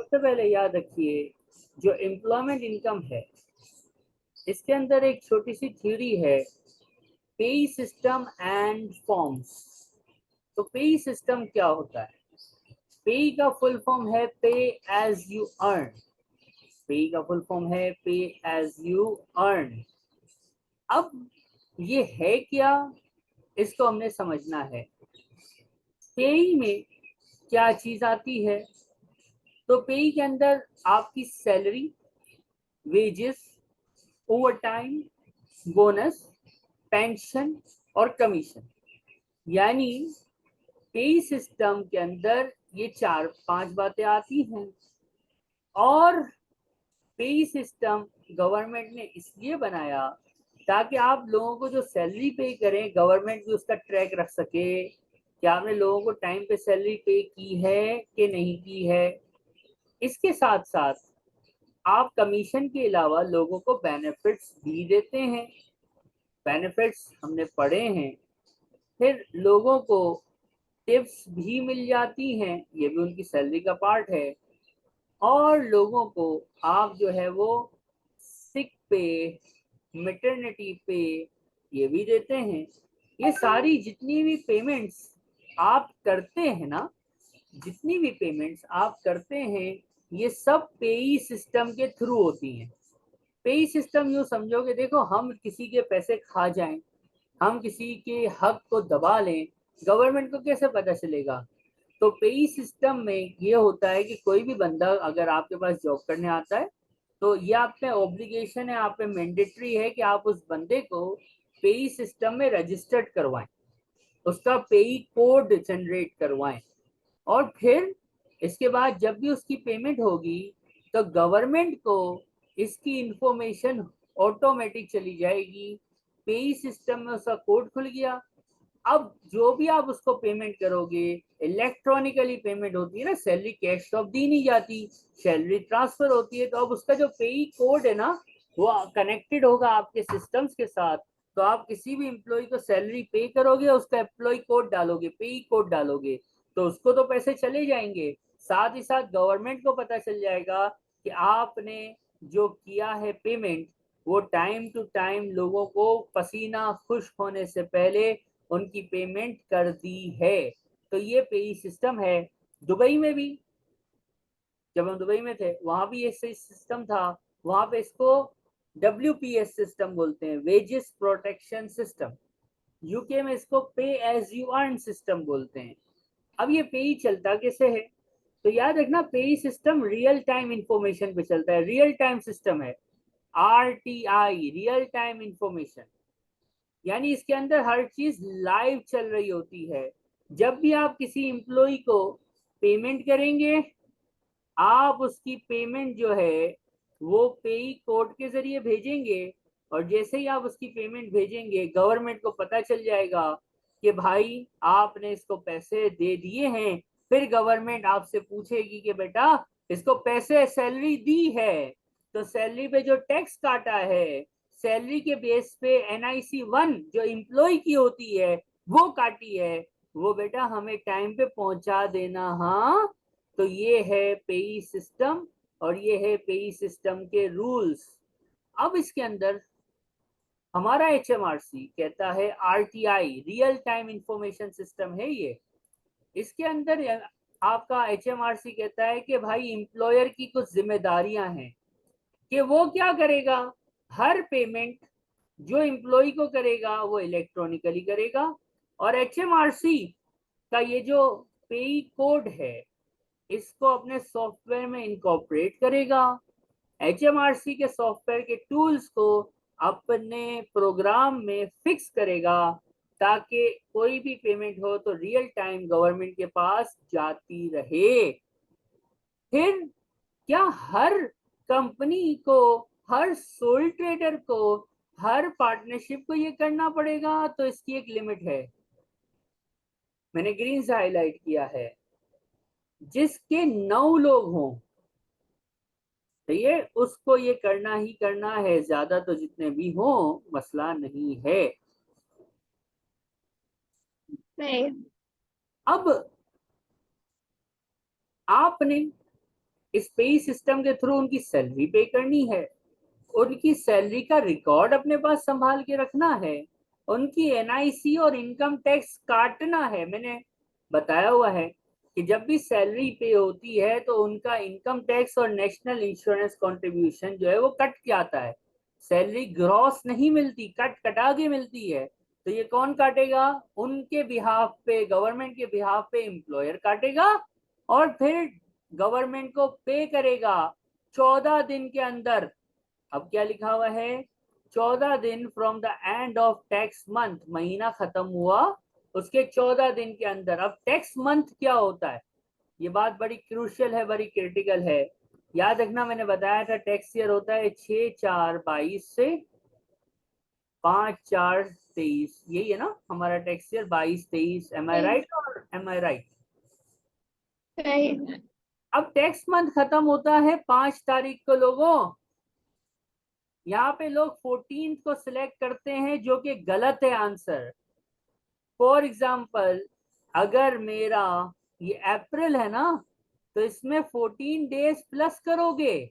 सबसे पहले याद रखिए, जो एम्प्लॉयमेंट इनकम है इसके अंदर एक छोटी सी थ्योरी है, पे सिस्टम एंड फॉर्म्स। तो पे सिस्टम क्या होता है? पे का फुल फॉर्म है पे एज यू अर्न। पे का फुल फॉर्म है पे एज यू अर्न। अब ये है क्या, इसको हमने समझना है। पे में क्या चीज आती है? तो पे के अंदर आपकी salary, wages, over time, bonus, pension और कमीशन, यानी पे सिस्टम के अंदर ये चार पांच बातें आती हैं। और पे सिस्टम गवर्नमेंट ने इसलिए बनाया ताकि आप लोगों को जो सैलरी पे करें, गवर्नमेंट भी उसका ट्रैक रख सके कि आपने लोगों को टाइम पे सैलरी पे की है कि नहीं की है। इसके साथ साथ आप कमीशन के अलावा लोगों को बेनिफिट्स भी देते हैं। बेनिफिट्स हमने पढ़े हैं। फिर लोगों को टिप्स भी मिल जाती हैं, ये भी उनकी सैलरी का पार्ट है। और लोगों को आप जो है वो सिक पे, मैटरनिटी पे, ये भी देते हैं। ये सारी जितनी भी पेमेंट्स आप करते हैं ना, जितनी भी पेमेंट्स आप करते हैं, ये सब पेई सिस्टम के थ्रू होती हैं। पेई सिस्टम यूँ समझोगे, देखो हम किसी के पैसे खा जाएं, हम किसी के हक को दबा लें, गवर्नमेंट को कैसे पता चलेगा? तो पेई सिस्टम में ये होता है कि कोई भी बंदा अगर आपके पास जॉब करने आता है तो ये आप पे ऑब्लिगेशन है, आप पे मैंडेटरी है कि आप उस बंदे को पेई सिस्टम में रजिस्टर्ड करवाएं, उसका पेई कोड जनरेट करवाएं। और फिर इसके बाद जब भी उसकी पेमेंट होगी तो गवर्नमेंट को इसकी इंफॉर्मेशन ऑटोमेटिक चली जाएगी। पेई सिस्टम में उसका कोड खुल गया। अब जो भी आप उसको पेमेंट करोगे, इलेक्ट्रॉनिकली पेमेंट होती है ना, सैलरी कैश तो अब दी नहीं जाती, सैलरी ट्रांसफर होती है। तो अब उसका जो पेई कोड है ना, वो कनेक्टेड होगा आपके सिस्टम्स के साथ। तो आप किसी भी एम्प्लॉय को सैलरी पे करोगे, उसका एम्प्लॉय कोड डालोगे, पेई कोड डालोगे, तो उसको तो पैसे चले जाएंगे। साथ ही साथ गवर्नमेंट को पता चल जाएगा कि आपने जो किया है पेमेंट, वो टाइम टू टाइम लोगों को पसीना खुश होने से पहले उनकी पेमेंट कर दी है। तो ये पेई सिस्टम है। दुबई में भी, जब हम दुबई में थे वहां भी ये सिस्टम था। वहां पे इसको WPS सिस्टम बोलते हैं, वेजेस प्रोटेक्शन सिस्टम। यूके में इसको पे एज यू अर्न सिस्टम बोलते हैं। अब ये पेई चलता कैसे है? तो याद रखना, पेई सिस्टम रियल टाइम इंफॉर्मेशन पे चलता है, रियल टाइम सिस्टम है। RTI, रियल टाइम इंफॉर्मेशन, यानी इसके अंदर हर चीज लाइव चल रही होती है। जब भी आप किसी एम्प्लॉय को पेमेंट करेंगे, आप उसकी पेमेंट जो है वो पेई कोड के जरिए भेजेंगे। और जैसे ही आप उसकी पेमेंट भेजेंगे, गवर्नमेंट को पता चल जाएगा कि भाई आपने इसको पैसे दे दिए हैं। फिर गवर्नमेंट आपसे पूछेगी कि बेटा इसको पैसे, सैलरी दी है, तो सैलरी पे जो टैक्स काटा है, सैलरी के बेस पे NIC 1 जो एम्प्लॉय की होती है वो काटी है, वो बेटा हमें टाइम पे पहुंचा देना। हाँ, तो ये है पेई सिस्टम और ये है पेई सिस्टम के रूल्स। अब इसके अंदर हमारा HMRC कहता है RTI, real time information system है ये। इसके अंदर आपका HMRC कहता है कि भाई एम्प्लॉयर की कुछ जिम्मेदारियां हैं कि वो क्या करेगा। हर पेमेंट जो एम्प्लॉय को करेगा वो इलेक्ट्रॉनिकली करेगा। और HMRC का ये जो पेई कोड है, इसको अपने सॉफ्टवेयर में इनकॉर्पोरेट करेगा। HMRC के सॉफ्टवेयर के टूल्स को अपने प्रोग्राम में फिक्स करेगा ताकि कोई भी पेमेंट हो तो रियल टाइम गवर्नमेंट के पास जाती रहे। फिर क्या हर कंपनी को, हर सोल ट्रेडर को, हर पार्टनरशिप को ये करना पड़ेगा? तो इसकी एक लिमिट है, मैंने ग्रीन से हाईलाइट किया है। जिसके 9 लोग हों, तो ये उसको ये करना ही करना है, ज्यादा तो जितने भी हो मसला नहीं है। नहीं। अब आपने इस पे सिस्टम के थ्रू उनकी सैलरी पे करनी है, उनकी सैलरी का रिकॉर्ड अपने पास संभाल के रखना है, उनकी एनआईसी और इनकम टैक्स काटना है। मैंने बताया हुआ है कि जब भी सैलरी पे होती है तो उनका इनकम टैक्स और नेशनल इंश्योरेंस कंट्रीब्यूशन जो है वो कट के आता है। सैलरी ग्रॉस नहीं मिलती, कट कटा के मिलती है। तो ये कौन काटेगा? उनके बिहाफ पे, गवर्नमेंट के बिहाफ पे एम्प्लॉयर काटेगा और फिर गवर्नमेंट को पे करेगा 14 दिन के अंदर। अब क्या लिखा हुआ है? 14 दिन from the end of tax month, महीना खत्म हुआ उसके 14 दिन के अंदर। अब टैक्स मंथ क्या होता है, ये बात बड़ी क्रूशियल है, बड़ी क्रिटिकल है। याद रखना, मैंने बताया था टैक्स ईयर होता है 6/4/22 से 5/4/23। यही है ना हमारा टैक्स ईयर, 22-23। एम आई राइट और एम आई राइट? सही। अब टैक्स मंथ खत्म होता है 5 तारीख को लोगों। यहाँ पे लोग 14 को सिलेक्ट करते हैं, जो कि गलत है आंसर। फॉर एग्जाम्पल, अगर मेरा ये अप्रैल है ना, तो इसमें 14 डेज प्लस करोगे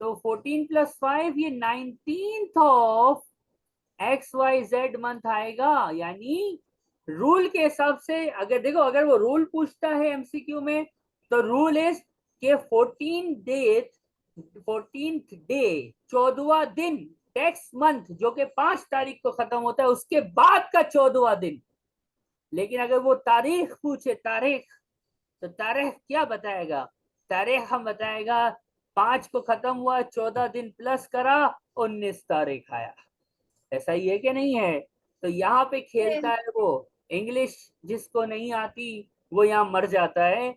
तो 14 + 5 ये 19th ऑफ XYZ मंथ आएगा। यानी रूल के हिसाब से, अगर देखो, अगर वो रूल पूछता है एमसीक्यू में, तो रूल इज के 14th डे 14वां दिन टैक्स मंथ, जो कि 5 तारीख को खत्म होता है, उसके बाद का 14वां दिन। लेकिन अगर वो तारीख पूछे, तारीख, तो तारीख क्या बताएगा? तारीख हम बताएगा 5 को खत्म हुआ, 14 दिन प्लस करा, 19 तारीख आया। ऐसा ही है कि नहीं है? तो यहाँ पे खेलता है वो। इंग्लिश जिसको नहीं आती वो यहाँ मर जाता है।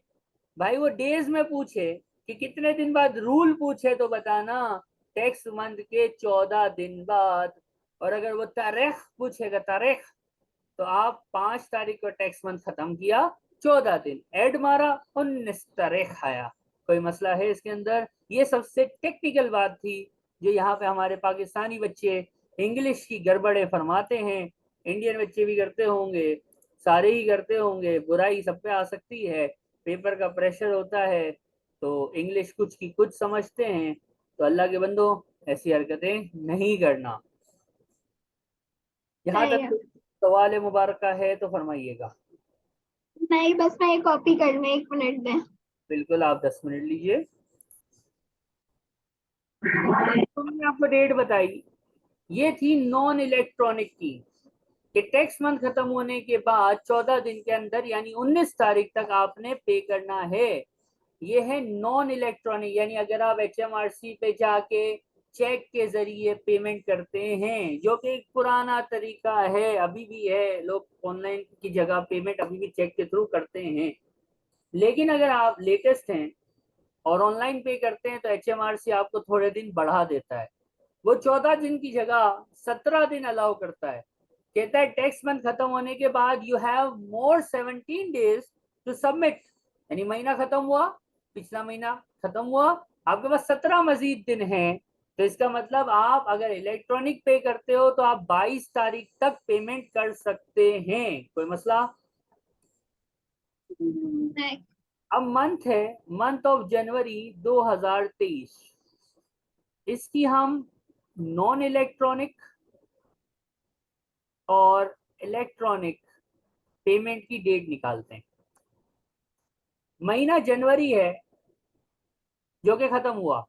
भाई वो डेज में पूछे कि कितने दिन बाद, रूल पूछे तो बताना टैक्स मंथ के 14 दिन बाद। और अगर वो तारीख पूछेगा, तारीख, तो आप 5 तारीख को टैक्स मंथ खत्म किया, 14 दिन ऐड मारा, 19 तारीख आया। कोई मसला है इसके अंदर? ये सबसे टेक्निकल बात थी जो यहाँ पे हमारे पाकिस्तानी बच्चे इंग्लिश की गड़बड़े फरमाते हैं। इंडियन बच्चे भी करते होंगे, सारे ही करते होंगे, बुराई सब पे आ सकती है। पेपर का प्रेशर होता है तो इंग्लिश कुछ की कुछ समझते हैं। तो अल्लाह के बंदो, ऐसी हरकतें नहीं करना। यहाँ सही तक है। कोई सवाल मुबारक है तो फरमाइएगा। नहीं, बस मैं ये कॉपी कर लूँ, 1 मिनट में। बिल्कुल, आप 10 मिनट लीजिए। तुमने आपको डेट बताई, ये थी नॉन इलेक्ट्रॉनिक की, कि टैक्स मंथ खत्म होने के बाद 14 दिन के अंदर यानी 19 तारीख तक आपने पे करना है। ये है नॉन इलेक्ट्रॉनिक, यानी अगर आप HMRC पे जाके चेक के जरिए पेमेंट करते हैं, जो कि एक पुराना तरीका है, अभी भी है, लोग ऑनलाइन की जगह पेमेंट अभी भी चेक के थ्रू करते हैं। लेकिन अगर आप लेटेस्ट हैं और ऑनलाइन पे करते हैं तो HMRC आपको थोड़े दिन बढ़ा देता है। वो 14 दिन की जगह 17 दिन अलाउ करता है। कहता है टैक्स मंथ खत्म होने के बाद you have more 17 days to submit. यानी महीना खत्म हुआ, पिछला महीना खत्म हुआ, आपके पास 17 मजीद दिन हैं। तो इसका मतलब आप अगर इलेक्ट्रॉनिक पे करते हो तो आप 22 तारीख तक पेमेंट कर सकते हैं। कोई मसला? नहीं। अब मंथ है, मंथ ऑफ जनवरी 2023। इसकी हम नॉन इलेक्ट्रॉनिक और इलेक्ट्रॉनिक पेमेंट की डेट निकालते हैं। महीना जनवरी है जो कि खत्म हुआ,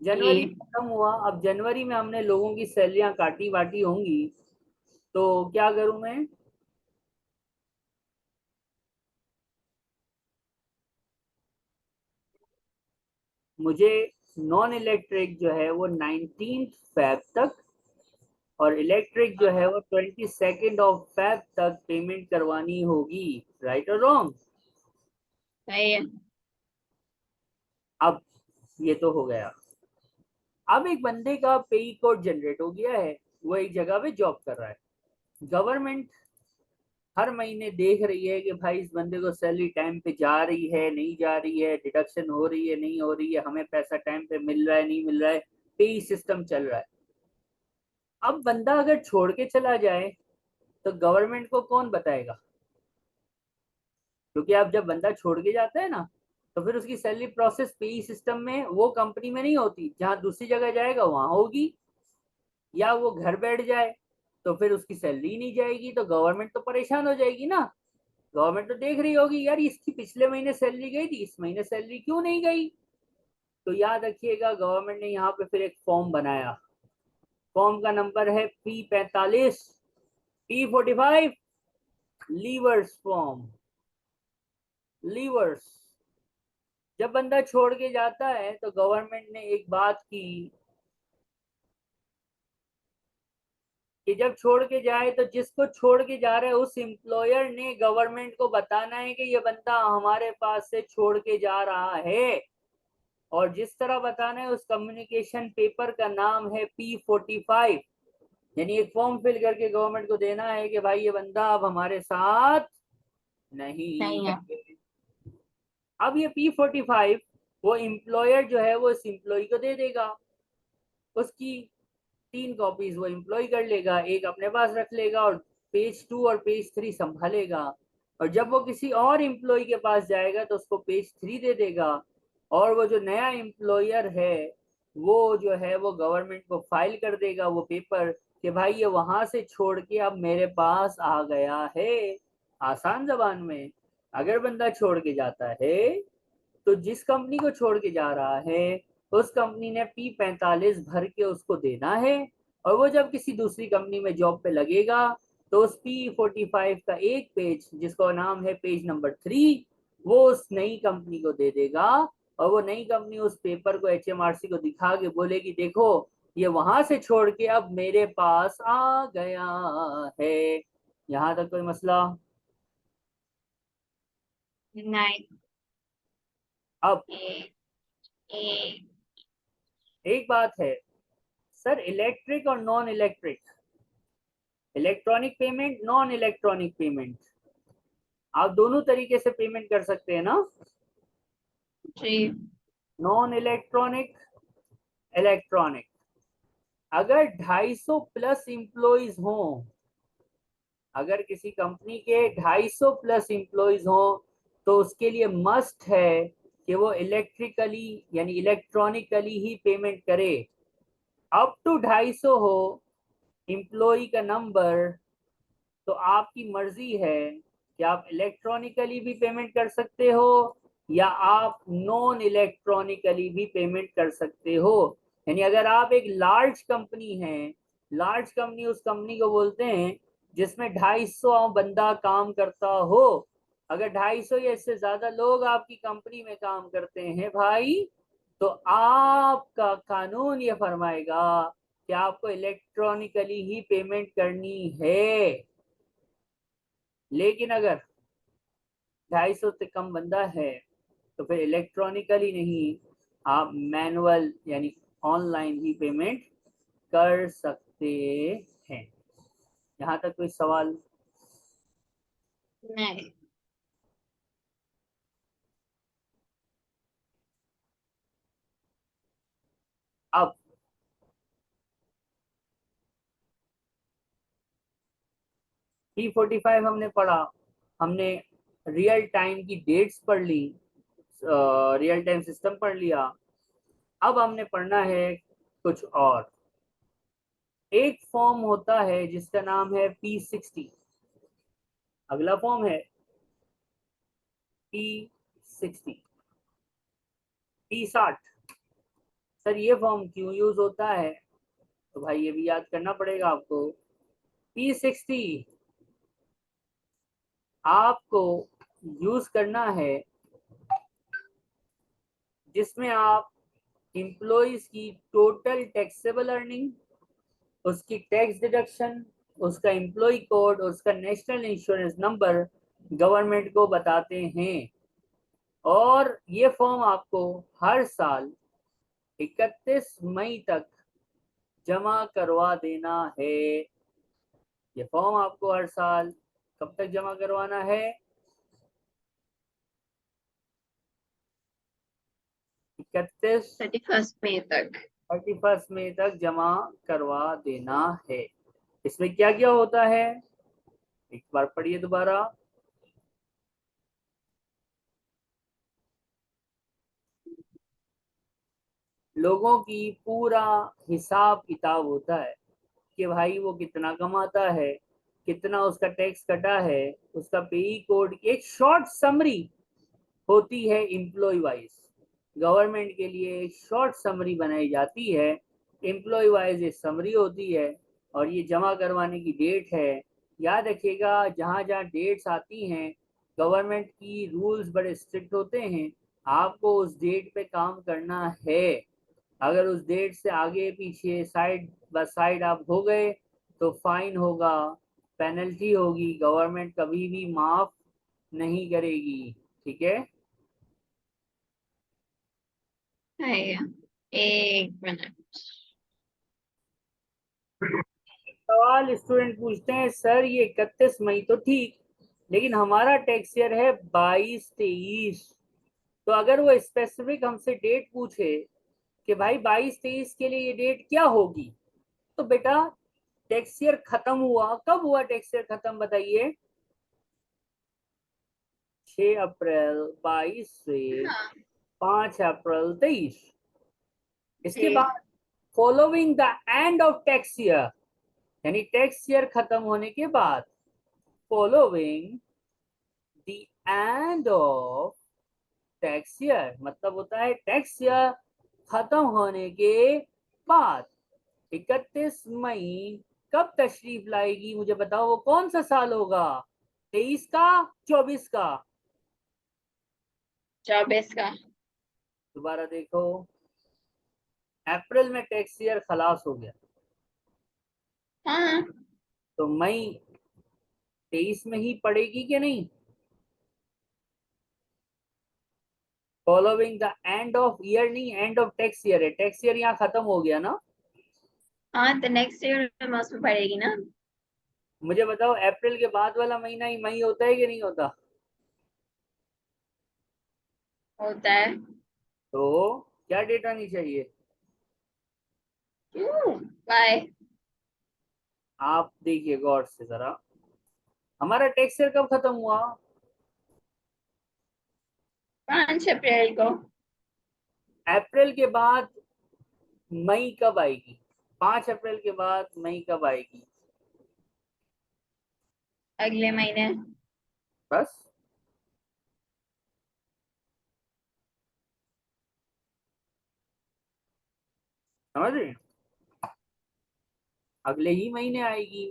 जनवरी जी। खत्म हुआ। अब जनवरी में हमने लोगों की सैलरियां काटी वाटी होंगी, तो क्या करूं मैं? मुझे नॉन इलेक्ट्रिक जो है वो 19 फेब तक, और इलेक्ट्रिक जो है वो 22 फेब तक पेमेंट करवानी होगी। राइट और रॉन्ग? सही है। अब ये तो हो गया। अब एक बंदे का पे कोड जनरेट हो गया है, वो एक जगह पे जॉब कर रहा है। गवर्नमेंट हर महीने देख रही है कि भाई इस बंदे को सैलरी टाइम पे जा रही है नहीं जा रही है, डिडक्शन हो रही है नहीं हो रही है, हमें पैसा टाइम पे मिल रहा है नहीं मिल रहा है, पे सिस्टम चल रहा है। अब बंदा अगर छोड़ के चला जाए तो गवर्नमेंट को कौन बताएगा? क्योंकि आप जब बंदा छोड़ के जाता है ना, तो फिर उसकी सैलरी प्रोसेस पेई सिस्टम में वो कंपनी में नहीं होती, जहां दूसरी जगह जाएगा वहां होगी। या वो घर बैठ जाए तो फिर उसकी सैलरी नहीं जाएगी, तो गवर्नमेंट तो परेशान हो जाएगी ना। गवर्नमेंट तो देख रही होगी यार, इसकी पिछले महीने सैलरी गई थी, इस महीने सैलरी क्यों नहीं गई। तो याद रखिएगा, गवर्नमेंट ने यहाँ पे फिर एक फॉर्म बनाया। फॉर्म का नंबर है P45, P45 levers form. Levers. जब बंदा छोड़ के जाता है तो गवर्नमेंट ने एक बात की कि जब छोड़ के जाए तो जिसको छोड़ के जा रहा है उस एम्प्लॉयर ने गवर्नमेंट को बताना है कि ये बंदा हमारे पास से छोड़ के जा रहा है। और जिस तरह बताना है, उस कम्युनिकेशन पेपर का नाम है P45। यानी एक फॉर्म फिल करके गवर्नमेंट को देना है कि भाई ये बंदा अब हमारे साथ नहीं नहीं है। है। अब ये P45 वो एम्प्लॉयर जो है वो इस एम्प्लॉय को दे देगा। उसकी 3 कॉपीज वो एम्प्लॉय कर लेगा, एक अपने पास रख लेगा और पेज 2 और पेज 3 संभालेगा। और जब वो किसी और एम्प्लॉय के पास जाएगा तो उसको पेज 3 दे देगा। और वो जो नया एम्प्लॉयर है वो जो है वो गवर्नमेंट को फाइल कर देगा वो पेपर कि भाई ये वहां से छोड़ के अब मेरे पास आ गया है। आसान जबान में, अगर बंदा छोड़ के जाता है तो जिस कंपनी को छोड़ के जा रहा है उस कंपनी ने P45 भर के उसको देना है। और वो जब किसी दूसरी कंपनी में जॉब पे लगेगा तो उस P45 का एक पेज जिसका नाम है पेज नंबर 3 वो उस नई कंपनी को दे देगा। और वो नई कंपनी उस पेपर को HMRC को दिखा के बोलेगी देखो ये वहां से छोड़ के अब मेरे पास आ गया है। यहाँ तक कोई मसला? नहीं। अब ए, ए, एक बात है सर, इलेक्ट्रिक और non electric, electronic payment, non electronic payment, आप दोनों तरीके से पेमेंट कर सकते हैं ना? जी। Non electronic, electronic. अगर 250 प्लस इंप्लॉइज हों, अगर किसी कंपनी के 250 प्लस इंप्लॉइज हों तो उसके लिए मस्ट है कि वो इलेक्ट्रिकली यानी इलेक्ट्रॉनिकली ही पेमेंट करे। अप टू 250 हो एम्प्लॉय का नंबर तो आपकी मर्जी है कि आप इलेक्ट्रॉनिकली भी पेमेंट कर सकते हो या आप नॉन इलेक्ट्रॉनिकली भी पेमेंट कर सकते हो। यानी अगर आप एक लार्ज कंपनी है, लार्ज कंपनी उस कंपनी को बोलते हैं जिसमें 250 बंदा काम करता हो। अगर 250 या इससे ज्यादा लोग आपकी कंपनी में काम करते हैं भाई, तो आपका कानून ये फरमाएगा कि आपको इलेक्ट्रॉनिकली ही पेमेंट करनी है। लेकिन अगर 250 से कम बंदा है तो फिर इलेक्ट्रॉनिकली नहीं, आप मैनुअल यानी ऑनलाइन ही पेमेंट कर सकते हैं। यहाँ तक कोई सवाल? नहीं। अब P45 हमने पढ़ा, हमने रियल टाइम की डेट्स पढ़ ली, रियल टाइम सिस्टम पढ़ लिया। अब हमने पढ़ना है कुछ और। एक फॉर्म होता है जिसका नाम है P60। अगला फॉर्म है P60। P60 सर ये फॉर्म क्यों यूज होता है? तो भाई ये भी याद करना पड़ेगा आपको। P60 आपको यूज करना है जिसमें आप एम्प्लॉइज की टोटल टैक्सेबल अर्निंग, उसकी टैक्स डिडक्शन, उसका एम्प्लॉय कोड, उसका नेशनल इंश्योरेंस नंबर गवर्नमेंट को बताते हैं। और ये फॉर्म आपको हर साल 31 मई तक जमा करवा देना है। ये फॉर्म आपको हर साल कब तक जमा करवाना है? 31 31 मई तक। 31 मई तक जमा करवा देना है। इसमें क्या क्या होता है? एक बार पढ़िए दोबारा। लोगों की पूरा हिसाब किताब होता है कि भाई वो कितना कमाता है, कितना उसका टैक्स कटा है, उसका पेई कोड, एक शॉर्ट समरी होती है एम्प्लॉय वाइज। गवर्नमेंट के लिए एक शॉर्ट समरी बनाई जाती है, एम्प्लॉय वाइज एक समरी होती है, और ये जमा करवाने की डेट है। याद रखिएगा, जहाँ जहाँ डेट्स आती हैं, गवर्नमेंट की रूल्स बड़े स्ट्रिक्ट होते हैं। आपको उस डेट पे काम करना है। अगर उस डेट से आगे पीछे साइड बाय साइड आप हो गए तो फाइन होगा, पेनल्टी होगी, गवर्नमेंट कभी भी माफ नहीं करेगी। ठीक है। है। एक मिनट। सवाल स्टूडेंट पूछते हैं, सर ये 31 मई तो ठीक, लेकिन हमारा टैक्स ईयर है 22-23। तो अगर वो स्पेसिफिक हमसे डेट पूछे कि भाई 22-23 के लिए ये डेट क्या होगी, तो बेटा टैक्स ईयर खत्म हुआ, कब हुआ टैक्स ईयर खत्म बताइए? 6 अप्रैल 22 से हाँ 5 अप्रैल 23। इसके जी। बाद following the end of tax year, यानी टैक्स ईयर खत्म होने के बाद, following the end of tax year मतलब होता है टैक्स ईयर खत्म होने के बाद 31 मई कब तशरीफ लाएगी, मुझे बताओ वो कौन सा साल होगा? 23 का, 24 का? 24 का। दोबारा देखो, अप्रैल में टैक्स ईयर खलास हो गया, हाँ तो मई 23 में ही पड़ेगी कि नहीं? Following the end of year नहीं, एंड ऑफ टैक्स ईयर है, टैक्स ईयर यहाँ खत्म हो गया ना। हाँ, तो नेक्स्ट ईयर में उसमें पड़ेगी ना। मुझे बताओ अप्रैल के बाद वाला महीना ही मई होता है कि नहीं होता? होता है। तो क्या डेट आनी चाहिए? क्यों? बाय। आप देखिए गौर से जरा, हमारा टैक्स ईयर कब खत्म हुआ? 5 अप्रैल को। अप्रैल के बाद मई कब आएगी? 5 अप्रैल के बाद मई कब आएगी? अगले महीने। बस। समझ रहे हैं? अगले ही महीने आएगी।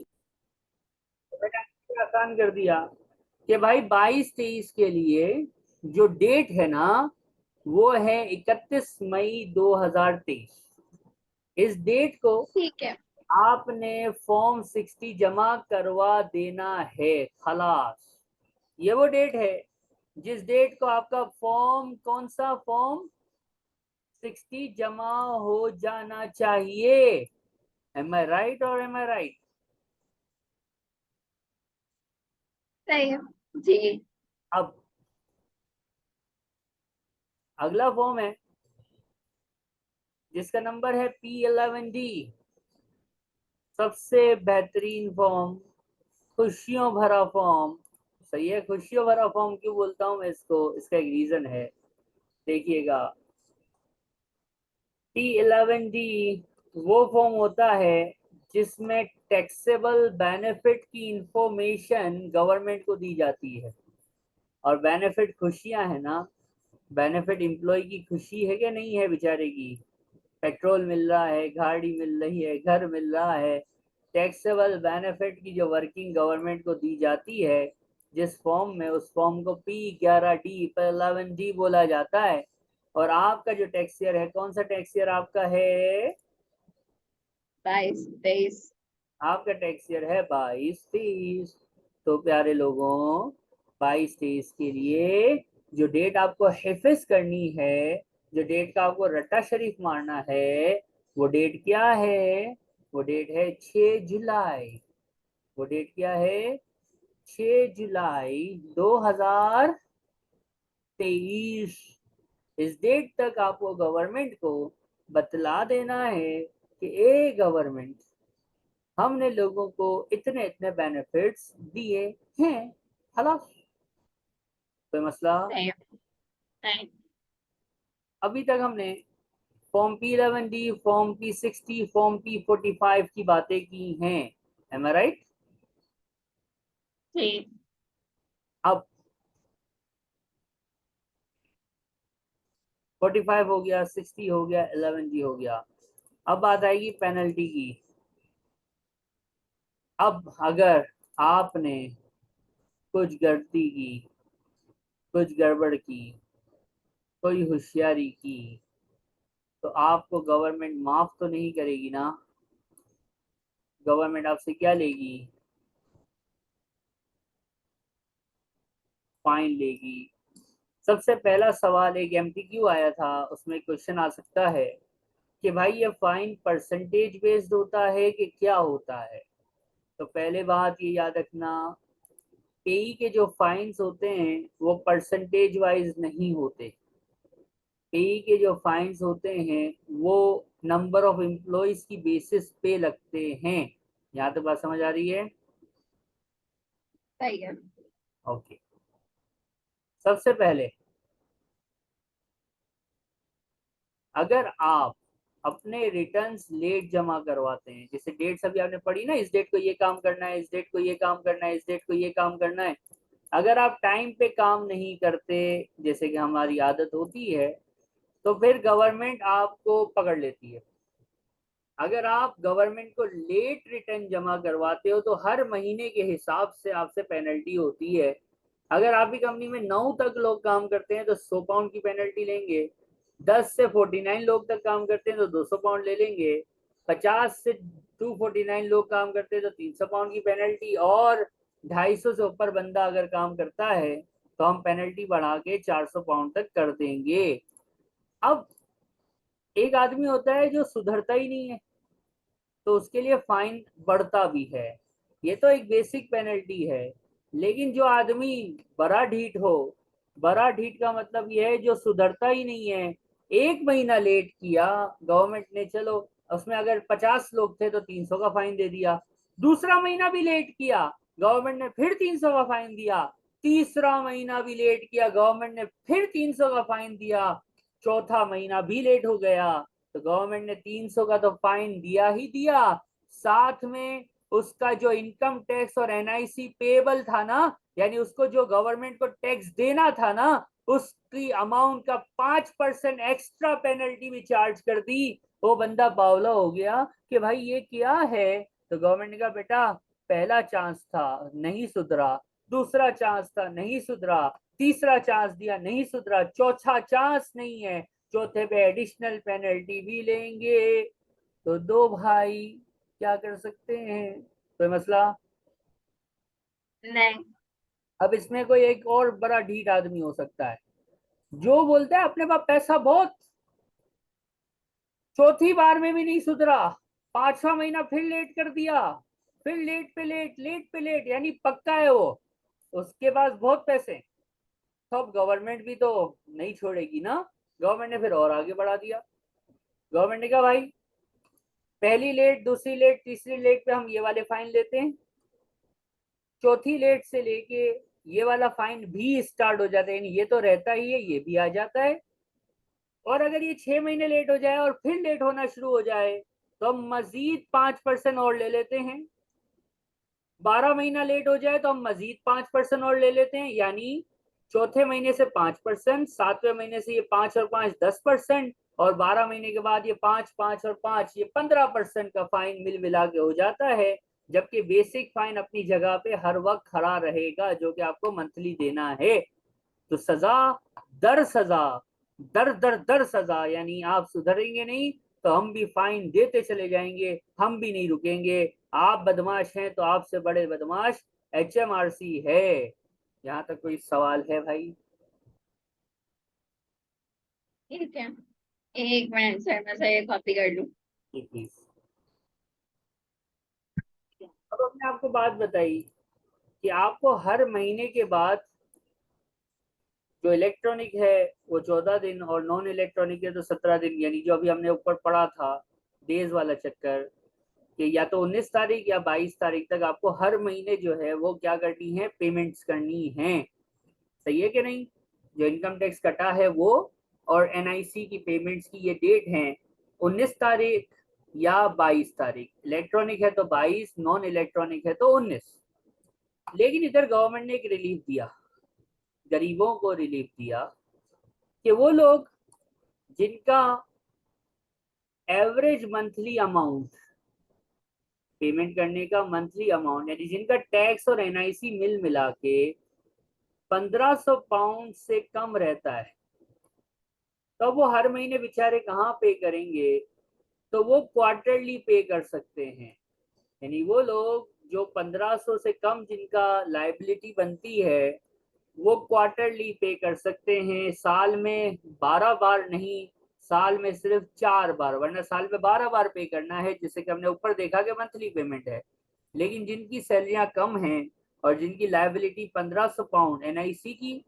तो मैंने आसान कर दिया कि भाई 22-23 के लिए जो डेट है ना, वो है 31 मई 2023। इस डेट को ठीक है। आपने फॉर्म 60 जमा करवा देना है, खलास। ये वो डेट है जिस डेट को आपका फॉर्म, कौन सा फॉर्म 60 जमा हो जाना चाहिए। एम आई राइट और एम आई राइट? सही है जी। अब अगला फॉर्म है जिसका नंबर है P11D। सबसे बेहतरीन फॉर्म, खुशियों भरा फॉर्म। सही है, खुशियों भरा फॉर्म क्यों बोलता हूं मैं इसको, इसका एक रीजन है, देखिएगा। P11D वो फॉर्म होता है जिसमें टैक्सेबल बेनिफिट की इंफॉर्मेशन गवर्नमेंट को दी जाती है। और बेनिफिट खुशियां है ना, बेनिफिट एम्प्लॉय की खुशी है कि नहीं है बेचारे की? पेट्रोल मिल रहा है, गाड़ी मिल रही है, घर मिल रहा है। टैक्सेबल बेनिफिट की जो वर्किंग गवर्नमेंट को दी जाती है जिस फॉर्म में, उस फॉर्म को P11D बोला जाता है। और आपका जो टैक्स ईयर है, कौन सा टैक्स ईयर आपका है? 22 23। आपका टैक्स ईयर है 22-23। तो प्यारे लोगों, 22-23 के लिए जो डेट आपको हिफिज करनी है, जो डेट का आपको रट्टा शरीफ मारना है, वो डेट क्या है? वो डेट है 6 जुलाई। वो डेट क्या है? 6 जुलाई 2023। इस डेट तक आपको गवर्नमेंट को बतला देना है कि ए गवर्नमेंट, हमने लोगों को इतने इतने बेनिफिट्स दिए हैं, खलास, कोई मसला। नहीं नहीं। अभी तक हमने form P11D, form P60, form P45 की बातें की हैं, एम आई राइट? ठीक। अब 45 हो गया, 60 हो गया, 11G हो गया। अब बात आएगी पेनल्टी की। अब अगर आपने कुछ गलती की, कुछ गड़बड़ की, कोई होशियारी की, तो आपको गवर्नमेंट माफ तो नहीं करेगी ना? गवर्नमेंट आपसे क्या लेगी? फाइन लेगी। सबसे पहला सवाल एक एमसीक्यू आया था, उसमें क्वेश्चन आ सकता है कि भाई ये फाइन परसेंटेज बेस्ड होता है कि क्या होता है? तो पहले बात ये याद रखना, पेई के जो फाइन्स होते हैं वो परसेंटेज वाइज नहीं होते। पेई के जो फाइन्स होते हैं वो नंबर ऑफ एम्प्लॉयज की बेसिस पे लगते हैं। यहाँ तक बात समझ आ रही है? सही है। ओके। सबसे पहले, अगर आप अपने रिटर्न्स लेट जमा करवाते हैं, जैसे डेट्स अभी आपने पढ़ी ना, इस डेट को ये काम करना है, इस डेट को ये काम करना है, इस डेट को ये काम करना है, अगर आप टाइम पे काम नहीं करते, जैसे कि हमारी आदत होती है, तो फिर गवर्नमेंट आपको पकड़ लेती है। अगर आप गवर्नमेंट को लेट रिटर्न जमा करवाते हो तो हर महीने के हिसाब से आपसे पेनल्टी होती है। अगर आपकी कंपनी में 9 तक लोग काम करते हैं तो 100 पाउंड की पेनल्टी लेंगे। 10 से 49 लोग तक काम करते हैं तो 200 पाउंड ले लेंगे। 50 से 249 लोग काम करते हैं तो 300 पाउंड की पेनल्टी, और 250 से ऊपर बंदा अगर काम करता है तो हम पेनल्टी बढ़ा के 400 पाउंड तक कर देंगे। अब एक आदमी होता है जो सुधरता ही नहीं है, तो उसके लिए फाइन बढ़ता भी है। ये तो एक बेसिक पेनल्टी है। लेकिन जो आदमी बड़ा ढीठ हो, बड़ा ढीठ का मतलब ये है जो सुधरता ही नहीं है, एक महीना लेट किया गवर्नमेंट ने, चलो उसमें अगर 50 लोग थे तो 300 का फाइन दे दिया। दूसरा महीना भी लेट किया, गवर्नमेंट ने फिर 300 का फाइन दिया। तीसरा महीना भी लेट किया, गवर्नमेंट ने फिर 300 का फाइन दिया। चौथा महीना भी लेट हो गया तो गवर्नमेंट ने 300 का तो फाइन दिया ही दिया, साथ में उसका जो इनकम टैक्स और एनआईसी पेबल था ना, यानी उसको जो गवर्नमेंट को टैक्स देना था ना, उसकी अमाउंट का 5% एक्स्ट्रा पेनल्टी भी चार्ज कर दी। वो बंदा बावला हो गया कि भाई ये क्या है। तो गवर्नमेंट ने कहा बेटा, पहला चांस था नहीं सुधरा, दूसरा चांस था नहीं सुधरा, तीसरा चांस दिया नहीं सुधरा, चौथा चांस नहीं है, चौथे पे एडिशनल पेनल्टी भी लेंगे। तो दो भाई क्या कर सकते हैं? कोई मसला? नहीं। अब इसमें कोई एक और बड़ा ढीठ आदमी हो सकता है जो बोलता है अपने पास पैसा बहुत, चौथी बार में भी नहीं सुधरा, पांचवा महीना फिर लेट कर दिया, फिर लेट पे लेट, लेट पे लेट, यानी पक्का है वो, उसके पास बहुत पैसे। तो अब गवर्नमेंट भी तो नहीं छोड़ेगी ना। गवर्नमेंट ने फिर और आगे बढ़ा दिया। गवर्नमेंट ने कहा भाई, पहली लेट, दूसरी लेट, तीसरी लेट पे हम ये वाले फाइन लेते हैं, चौथी लेट से लेके ये वाला फाइन भी स्टार्ट हो जाता है, ये तो रहता ही है, ये भी आ जाता है। और अगर ये 6 महीने लेट हो जाए और फिर लेट होना शुरू हो जाए तो हम मजीद 5% और ले लेते हैं। 12 महीना लेट हो जाए तो हम मजीद 5% और ले लेते हैं, यानी चौथे महीने से 5%, सातवें महीने से ये 5 और 5 10%, और 12 महीने के बाद ये 5 5 और 5 ये 15% का फाइन मिल मिला के हो जाता है। जबकि बेसिक फाइन अपनी जगह पे हर वक्त खड़ा रहेगा जो कि आपको मंथली देना है। तो सजा दर सजा, दर दर दर सजा, यानी आप सुधरेंगे नहीं तो हम भी फाइन देते चले जाएंगे, हम भी नहीं रुकेंगे। आप बदमाश हैं तो आपसे बड़े बदमाश HMRC है। यहाँ तक कोई सवाल है भाई? ठीक है, एक मिनट सर, मैं सही कॉपी कर लूँ। जी प्लीज। अब हमने आपको बात बताई कि आपको हर महीने के बाद जो इलेक्ट्रॉनिक है वो 14 दिन, और नॉन इलेक्ट्रॉनिक है तो 17 दिन, यानी जो अभी हमने ऊपर पढ़ा था डेज वाला चक्कर, कि या तो 19 तारीख या 22 तारीख तक आपको हर महीने जो है वो क्या करनी है, पेमेंट्स करनी है। सही है कि नहीं? जो इनकम टैक्स कटा है वो और एनआईसी की पेमेंट्स की ये डेट है 19 तारीख या 22 तारीख। इलेक्ट्रॉनिक है तो 22, नॉन इलेक्ट्रॉनिक है तो 19। लेकिन इधर गवर्नमेंट ने एक रिलीफ दिया, गरीबों को रिलीफ दिया कि वो लोग जिनका एवरेज मंथली अमाउंट पेमेंट करने का मंथली अमाउंट, यानी जिनका टैक्स और एनआईसी मिल मिला के 1500 पाउंड से कम रहता है, तो वो हर महीने बेचारे कहाँ पे करेंगे? तो वो क्वार्टरली पे कर सकते हैं। यानी वो लोग जो 1500 से कम जिनका लाइबिलिटी बनती है वो क्वार्टरली पे कर सकते हैं, साल में 12 बार नहीं, साल में सिर्फ 4 बार, वरना साल में 12 बार पे करना है, जिससे कि हमने ऊपर देखा कि मंथली पेमेंट है। लेकिन जिनकी सैलरियां कम हैं और जिनकी लाइबिलिटी 1500 पाउंड एनआईसी की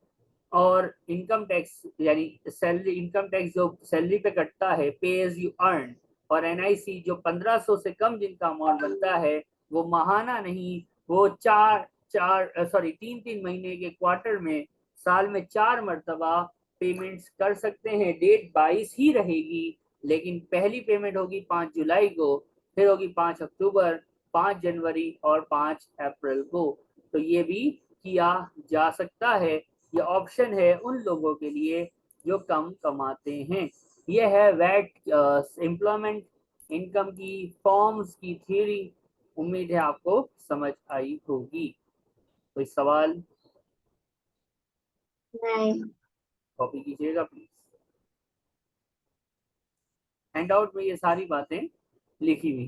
और इनकम टैक्स, यानी सैलरी इनकम टैक्स जो सैलरी पे कटता है पे एज यू अर्न, और एनआईसी जो 1500 से कम जिनका अमाउंट बनता है वो माहाना नहीं, वो चार चार सॉरी 3-3 महीने के क्वार्टर में साल में 4 मरतबा पेमेंट्स कर सकते हैं। डेट 22 ही रहेगी, लेकिन पहली पेमेंट होगी 5 जुलाई को, फिर होगी 5 अक्टूबर, 5 जनवरी और 5 अप्रैल को। तो ये भी किया जा सकता है। ये ऑप्शन है उन लोगों के लिए जो कम कमाते हैं। ये है वैट एम्प्लॉयमेंट इनकम की फॉर्म्स की थ्योरी। उम्मीद है आपको समझ आई होगी। कोई सवाल? नहीं। कॉपी कीजिएगा प्लीज। हैंड आउट में ये सारी बातें लिखी हुई